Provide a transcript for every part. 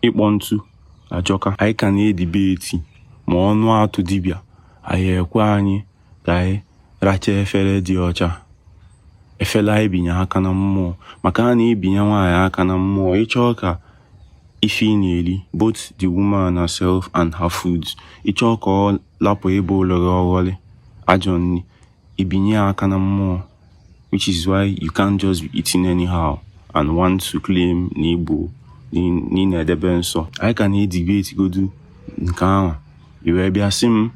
ịkpọ ntu ajọka. Anyị ka na-edibeti ma ọnụ atụ dibịa anyị ekwe anyị ka anyị racha efere dị ọcha, efere anyị binye aka na mmụọ. Maka a na-ebinye nwaanyị aka na mmụọ ịchọ ka ife ị na-eri, both the woman herself and her foods, ịchọ ka ọ lapụ ebe ụlọrọ ọghọlị ajọ nri, ibinye aka na mmụọ, which is why you can't just be eating anyhow and want to claim na Igbo na ị na-edebe nsọ. Anyị ka na-edibeti godu nke ahụ, iwe bịa sị m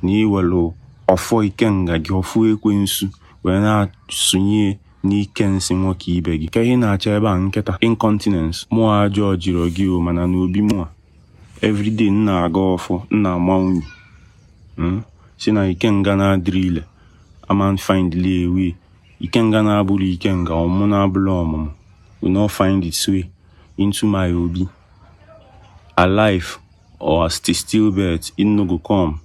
na iwelu ọfọ ikenga gị, ọfọ ekwensu wee na-asụnye n'ike nsị nwoke ibe gị. Ka ihe na-acha ebe a nkịta incontinence mụọ ajọ jiro gị o, mana n'obi mụọ everyday nna aga ọfọ nna ama unyi si na ikenga na-adịrị ile ama find lay away. Ikenga na-abụrụ ikenga, ọmụ na-abụrụ ọmụmụ will not find its way into my obi. Alive or as stillbirth, it no go come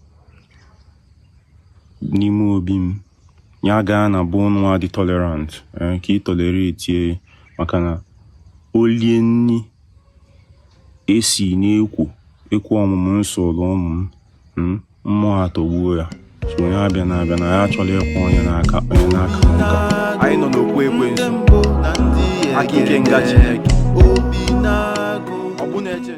n'ime obi m. Ya gaa na bụ nwa dị tolerant ka ị tolerate maka na olie nni esi n'ekwu ọmụmụ nsọ ụlọ ụmụ m mmụọ atọgbuo ya. So onye abịa na ya achọla ịkwụ onye n'aka nka. Anyị nọ n'okwu ekwensu aka ike nga Chineke. Ọ bụ na-eche